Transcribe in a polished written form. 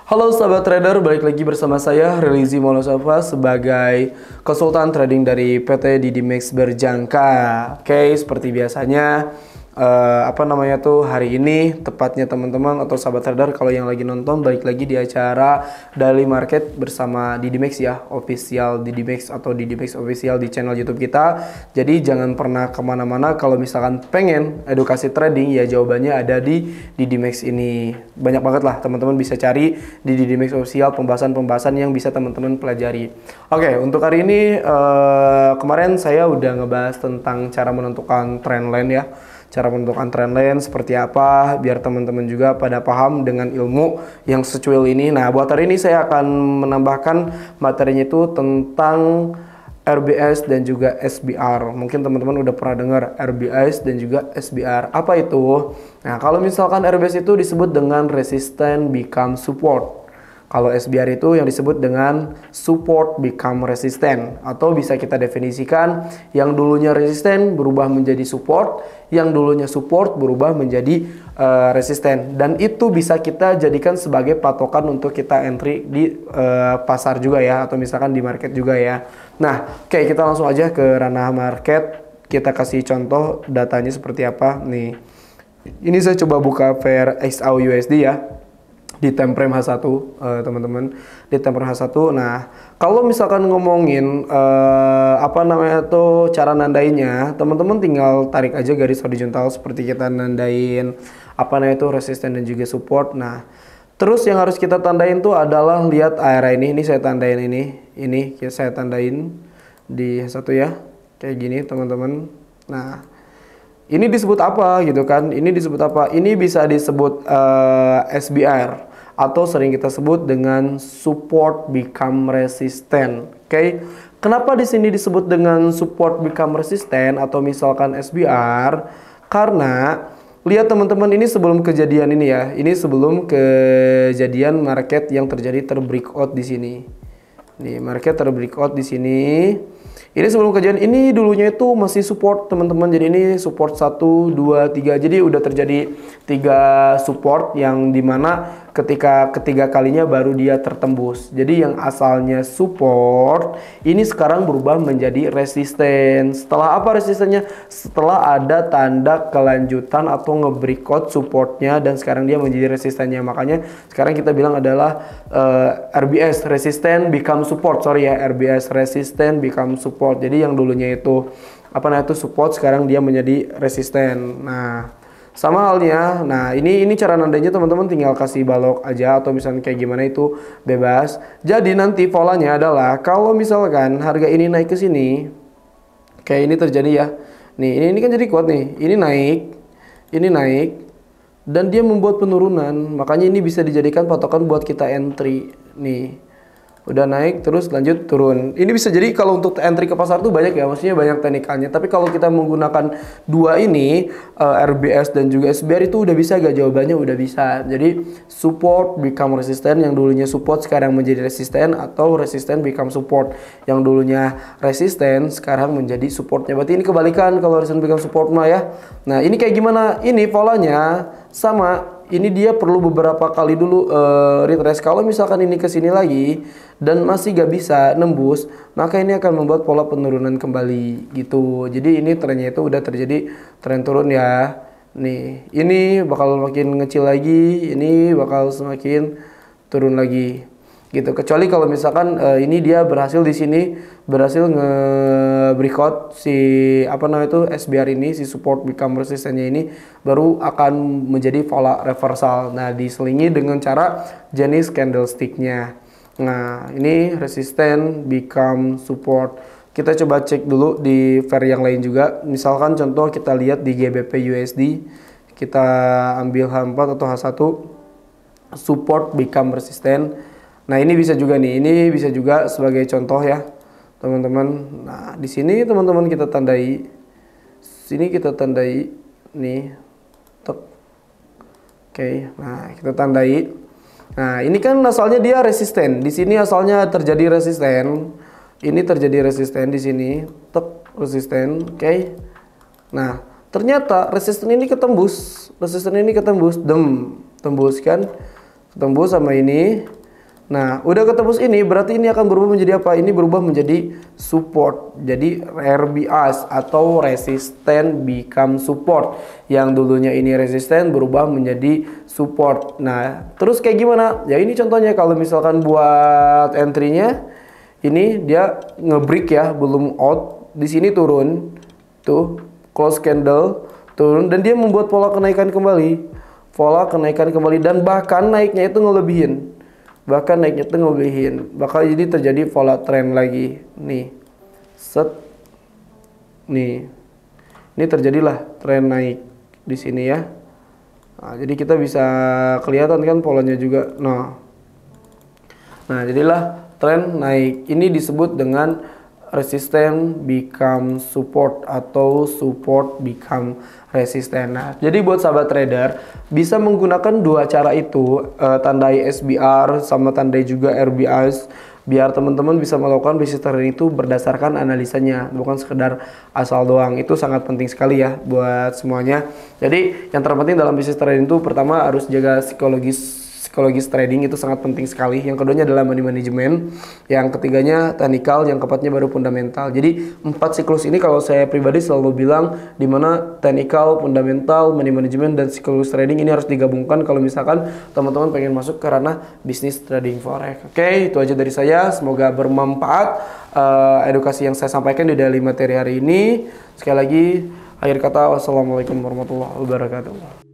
Halo sahabat trader, balik lagi bersama saya Relizi Monosova sebagai konsultan trading dari PT Didimax Berjangka. Oke, seperti biasanya hari ini tepatnya teman-teman atau sahabat trader kalau yang lagi nonton balik lagi di acara Daily Market bersama Didimax ya, official Didimax atau Didimax official di channel YouTube kita. Jadi jangan pernah kemana-mana kalau misalkan pengen edukasi trading ya, jawabannya ada di Didimax ini. Banyak banget lah teman-teman bisa cari di Didimax official pembahasan-pembahasan yang bisa teman-teman pelajari. Oke, untuk hari ini kemarin saya udah ngebahas tentang cara menentukan trendline ya. Cara menentukan trendline seperti apa biar teman-teman juga pada paham dengan ilmu yang secuil ini. Nah, buat hari ini saya akan menambahkan materinya itu tentang RBS dan juga SBR. Mungkin teman-teman udah pernah dengar RBS dan juga SBR. Apa itu? Nah, kalau misalkan RBS itu disebut dengan resistance become support. Kalau SBR itu yang disebut dengan support become resistant, atau bisa kita definisikan yang dulunya resisten berubah menjadi support, yang dulunya support berubah menjadi resisten, dan itu bisa kita jadikan sebagai patokan untuk kita entry di pasar juga ya, atau misalkan di market juga ya. Nah, oke, kita langsung aja ke ranah market. Kita kasih contoh datanya seperti apa nih. Ini saya coba buka pair XAU USD ya, di time frame H1 teman-teman, di time frame H1. Nah, kalau misalkan ngomongin cara nandainnya, teman-teman tinggal tarik aja garis horizontal seperti kita nandain resisten dan juga support. Nah, terus yang harus kita tandain tuh adalah lihat area ini saya tandain ini saya tandain di H1 ya, kayak gini teman-teman. Nah, ini disebut apa gitu kan? Ini disebut apa? Ini bisa disebut SBR atau sering kita sebut dengan support become resistant. Oke. Kenapa di sini disebut dengan support become resistant atau misalkan SBR? Karena lihat teman-teman, ini sebelum kejadian ini ya. Ini sebelum kejadian market yang terjadi terbreakout di sini. Nih, market terbreakout di sini. Ini sebelum kejadian ini dulunya itu masih support teman-teman. Jadi ini support 1, 2, 3. Jadi udah terjadi 3 support yang dimana ketika ketiga kalinya baru dia tertembus. Jadi yang asalnya support ini sekarang berubah menjadi resisten. Setelah apa resistennya? Setelah ada tanda kelanjutan atau nge-breakout supportnya dan sekarang dia menjadi resistennya. Makanya sekarang kita bilang adalah RBS resisten become support. RBS resisten become support. Jadi yang dulunya itu support, sekarang dia menjadi resisten. Nah, sama halnya. Nah, ini cara nandanya teman-teman tinggal kasih balok aja atau misalnya kayak gimana itu bebas. Jadi nanti polanya adalah kalau misalkan harga ini naik ke sini, kayak ini terjadi ya. Nih, ini kan jadi kuat nih. Ini naik dan dia membuat penurunan. Makanya ini bisa dijadikan patokan buat kita entry. Nih, udah naik terus lanjut turun. Ini bisa jadi kalau untuk entry ke pasar tuh banyak ya, maksudnya banyak teknikalnya. Tapi kalau kita menggunakan dua ini, RBS dan juga SBR, itu udah bisa gak? Jawabannya udah bisa. Jadi support become resistant, yang dulunya support sekarang menjadi resisten, atau resisten become support, yang dulunya resisten sekarang menjadi supportnya. Berarti ini kebalikan kalau resisten become support mah ya. Nah, ini kayak gimana? Ini polanya sama. Ini dia perlu beberapa kali dulu retrace. Kalau misalkan ini ke sini lagi dan masih gak bisa nembus, maka ini akan membuat pola penurunan kembali gitu. Jadi ini trennya itu udah terjadi tren turun ya. Nih, ini bakal makin ngecil lagi, ini bakal semakin turun lagi gitu. Kecuali kalau misalkan ini dia berhasil di sini, berhasil nge-breakout si SBR ini, si support become resistannya ini, baru akan menjadi pola reversal. Nah, diselingi dengan cara jenis candlesticknya. Nah, ini resisten become support. Kita coba cek dulu di pair yang lain juga. Misalkan contoh kita lihat di GBP USD, kita ambil H4 atau H1, support become resistant. Nah, ini bisa juga nih, ini bisa juga sebagai contoh ya teman-teman. Nah, di sini teman-teman kita tandai, sini kita tandai nih, oke. Nah, kita tandai. Nah, ini kan asalnya dia resisten, di sini asalnya terjadi resisten, ini terjadi resisten di sini, resisten, oke. Nah, ternyata resisten ini ketembus, tembus kan. ketembus sama ini. Nah, udah ketembus ini berarti ini akan berubah menjadi apa? Ini berubah menjadi support. Jadi RBS atau resistant become support. Yang dulunya ini resistant berubah menjadi support. Nah, terus kayak gimana? Ya ini contohnya kalau misalkan buat entry-nya ini dia nge-break ya, belum out. Di sini turun. Tuh, close candle turun dan dia membuat pola kenaikan kembali. Pola kenaikan kembali dan bahkan naiknya itu ngelebihin. Bahkan naiknya itu ngelebihin. Bakal jadi terjadi pola trend lagi. Nih. Set. Nih. Ini terjadilah tren naik di sini ya. Nah, jadi kita bisa kelihatan kan polanya juga. Nah, jadilah tren naik. Ini disebut dengan resistant become support atau support become resistant. Nah, jadi buat sahabat trader bisa menggunakan dua cara itu, tandai SBR sama tandai juga RBS, biar teman-teman bisa melakukan bisnis trading itu berdasarkan analisanya, bukan sekedar asal doang. Itu sangat penting sekali ya buat semuanya. Jadi yang terpenting dalam bisnis trading itu pertama harus jaga psikologis trading, itu sangat penting sekali. Yang keduanya adalah money management, yang ketiganya technical, yang keempatnya baru fundamental. Jadi 4 siklus ini kalau saya pribadi selalu bilang dimana technical, fundamental, money management, dan siklus trading ini harus digabungkan kalau misalkan teman-teman pengen masuk ke ranah bisnis trading forex. Oke, itu aja dari saya, semoga bermanfaat edukasi yang saya sampaikan di daily materi hari ini. Sekali lagi akhir kata, wassalamualaikum warahmatullahi wabarakatuh.